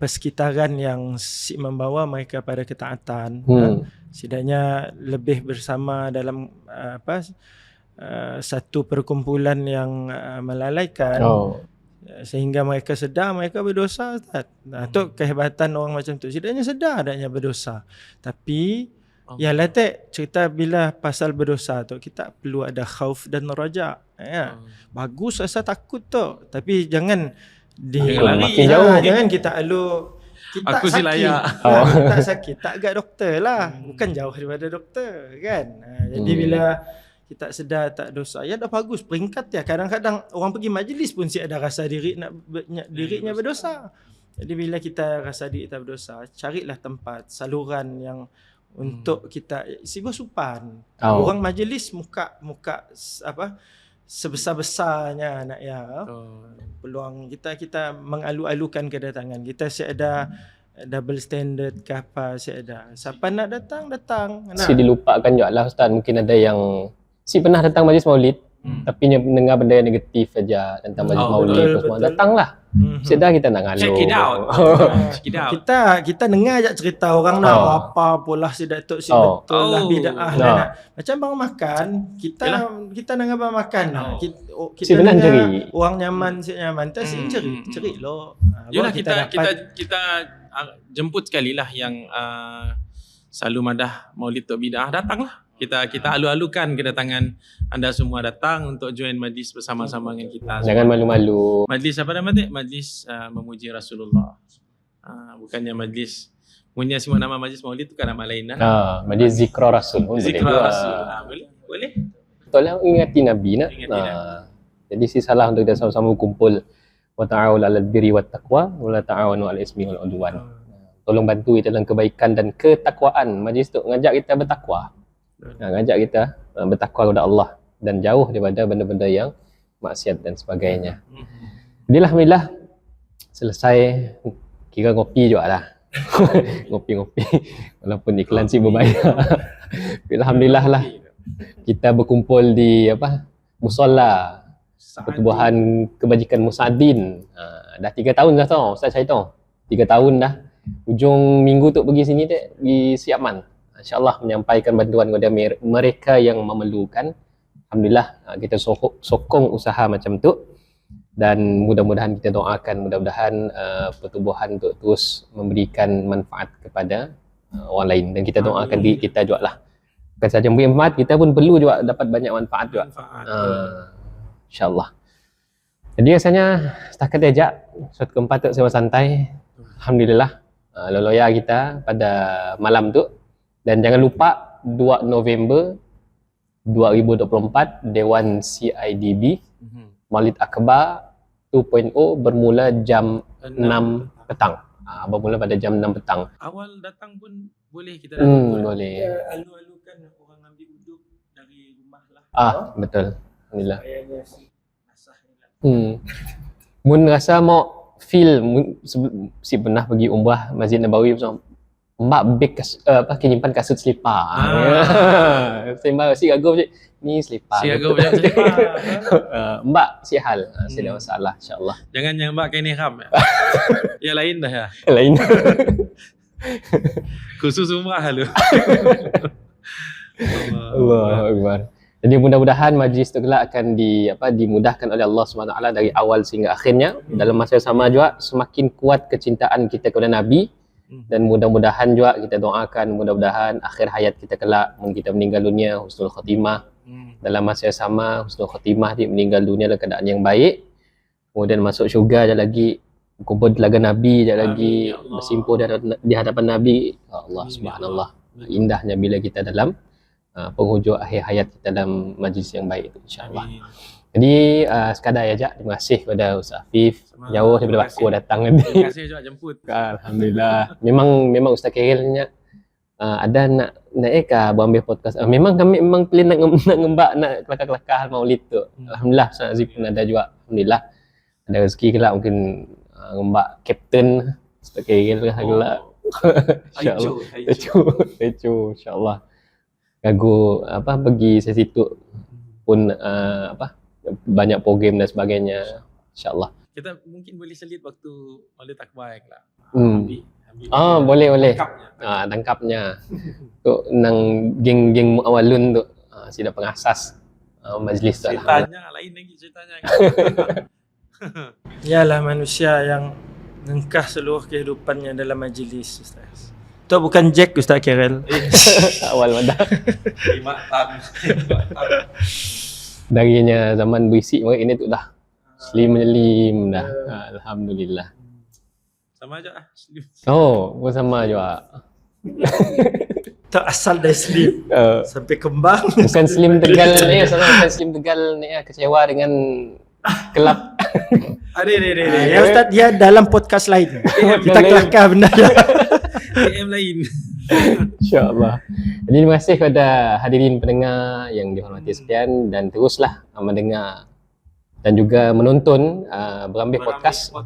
persekitaran yang membawa mereka pada ketaatan, sidaknya lebih bersama dalam satu perkumpulan yang melalaikan, sehingga mereka sedar mereka berdosa, Ustaz. Tu kehebatan orang macam tu. Sidaknya sedar adanya berdosa. Tapi ya letak cerita bila pasal berdosa tu kita perlu ada khauf dan raja. Bagus rasa takut tu, tapi jangan makin jauh. Jangan kita kita aku sakit. Si layak. Tak sakit, tak agak doktor lah. Bukan jauh daripada doktor kan. Jadi bila kita sedar tak dosa, ya dah bagus peringkat ya. Kadang-kadang orang pergi majlis pun si ada rasa dirinya berdosa. Jadi bila kita rasa diri kita berdosa, carilah tempat saluran yang untuk kita bersupan. Orang majlis muka sebesar-besarnya nak ya. Peluang kita mengalu-alukan kedatangan. Kita si ada double standard ke apa si ada. Siapa nak datang. Si dilupakan juga lah Ustaz. Mungkin ada yang Si pernah datang majlis maulid, tapi mendengar benda yang negatif saja tentang majlis maulid betul, semua. betul. Datanglah. Sedar kita nak ngalu. Check it out. Check it out. Kita dengar je cerita orang nak apa pula si Datuk si betul lah bidah nak. Macam bang makan, kita dengar bang makan. Kita Si benar dengar ceri. orang nyaman si nyaman tu si ceri lo. Yalah kita jemput sekali lah yang selalu madah Maulid Tok Bidah, datanglah. Kita alu-alukan kedatangan anda semua datang untuk join majlis bersama-sama dengan kita. Jangan malu-malu. Majlis apa nama dia? Majlis memuji Rasulullah. Bukannya majlis punya semua nama majlis Maulid tu kan nama lain lah. Majlis Zikra Rasul pun boleh. Zikra Rasul. Boleh. Betul lah, ingati Nabi nak. Jadi si salah untuk kita sama-sama berkumpul. Wa ta'awul 'alal birri wat taqwa wa la ta'awunu 'alal ismi wal 'udwan. Tolong bantu kita dalam kebaikan dan ketakwaan. Majlis tu ngajak kita bertakwa. Ngajak kita bertakwa kepada Allah dan jauh daripada benda-benda yang maksiat dan sebagainya. Jadi alhamdulillah selesai, kira ngopi juga lah. Ngopi-ngopi walaupun iklan sih berbayar. Alhamdulillah lah kita berkumpul di musola Pertubuhan Kebajikan Musaddin. Dah 3 tahun dah tau Ustaz Syaiton. 3 tahun dah. Ujung minggu tu pergi sini pergi Siaman. InsyaAllah menyampaikan bantuan kepada mereka yang memerlukan. Alhamdulillah kita sokong usaha macam tu. Dan mudah-mudahan kita doakan, mudah-mudahan pertubuhan untuk terus memberikan manfaat kepada orang lain. Dan kita doakan diri kita juga lah. Bukan sahaja memberi manfaat, kita pun perlu juga dapat banyak manfaat juga. InsyaAllah. Jadi rasanya setakat diajak suatu keempat tu saya santai. Alhamdulillah loloya kita pada malam tu. Dan jangan lupa 2 November 2024 Dewan CIDB Maulid Akbar 2.0 bermula jam 6 petang. Bermula pada jam 6 petang. Awal datang pun boleh kita datang. Boleh. Alu-alukan orang ambil uduk dari rumah lah. Betul. Alhamdulillah. Mun rasa mau feel si pernah pergi umrah Masjid Nabawi bersama Mbak beg nyimpan kasut selipar. Sembang si gago je. Ni selipar. Si gago macam selipar. Mbak si hal. Tidak masalah insya-Allah. Jangan yang Mbak kain ihram. Yang lain dah ya. Lain. Khusus umrah lu. Allahu Akbar. Jadi mudah-mudahan majlis itu kelak akan dimudahkan oleh Allah SWT dari awal sehingga akhirnya. Dalam masa yang sama juga semakin kuat kecintaan kita kepada Nabi. Dan mudah-mudahan juga kita doakan mudah-mudahan akhir hayat kita kelak kita meninggal dunia husnul khatimah. Dalam masa yang sama husnul khatimah dia meninggal dunia dalam keadaan yang baik. Kemudian masuk syurga sekejap lagi, kumpul telaga Nabi sekejap lagi, bersimpuh di hadapan Nabi. Allah subhanallah. Indahnya bila kita dalam penghujung akhir hayat kita dalam majlis yang baik itu insya-Allah. Jadi sekadar aja terima kasih kepada Ustaz Afif jauh daripada Baku datang tadi. Terima kasih juga jemput. Alhamdulillah. Memang Ustaz Khairil ada nak ambil podcast. Memang kami plan nak ngembak nak kelakar-kelakar Maulid tu. Alhamdulillah Ustaz Azif pun ada juga. Alhamdulillah. Ada rezeki kelak mungkin ngembak kapten Ustaz Khairil kelak. Insya-Allah. Tecu insya-Allah. Gagu pergi sesi tu pun banyak program dan sebagainya insya-Allah. Kita mungkin boleh selit waktu Maulid Akbar lah. Boleh. Tangkapnya. Tu nang geng-geng muawalun tu sida pengasas majlis tu. Ceritanya lain lagi ceritanya. Ialah manusia yang ngengkah seluruh kehidupannya dalam majlis Ustaz. Tu bukan Jack Ustaz Khairil. Awal madah. 5 tahun. Darinya zaman berisik mereka ini tu dah slim menyelim dah. Alhamdulillah. Sama aja lah. Pun sama juga. Tak asal dari slim sampai kembang. Bukan slim Tegal ni, bukan slim Tegal ni kecewa dengan kelab. Ya Ustaz dia dalam podcast lain. Kita kelakar benda dia. PM lain. InsyaAllah. Jadi terima kasih kepada hadirin pendengar yang dihormati sekalian dan teruslah mendengar dan juga menonton Berambil Podcast.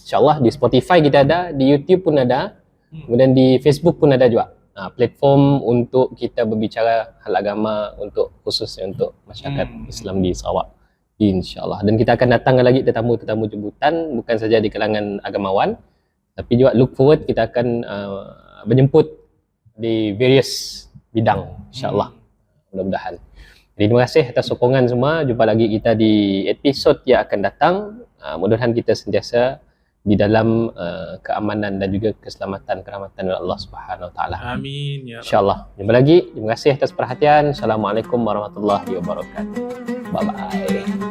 InsyaAllah di Spotify kita ada, di YouTube pun ada, kemudian di Facebook pun ada juga. platform untuk kita berbicara hal agama untuk khususnya untuk masyarakat Islam di Sarawak, insya-Allah. Dan kita akan datangkan lagi tetamu-tetamu jemputan, bukan saja di kalangan agamawan, tapi juga look forward kita akan menjemput di various bidang, insya-Allah. Mudah-mudahan. Jadi, terima kasih atas sokongan semua. Jumpa lagi kita di episod yang akan datang. Mudah-mudahan kita sentiasa di dalam keamanan dan juga keselamatan kerahmatan oleh Allah Subhanahu Wa Taala. Amin ya Rabb. Insyaallah. Jumpa lagi. Terima kasih atas perhatian. Assalamualaikum warahmatullahi wabarakatuh. Bye bye.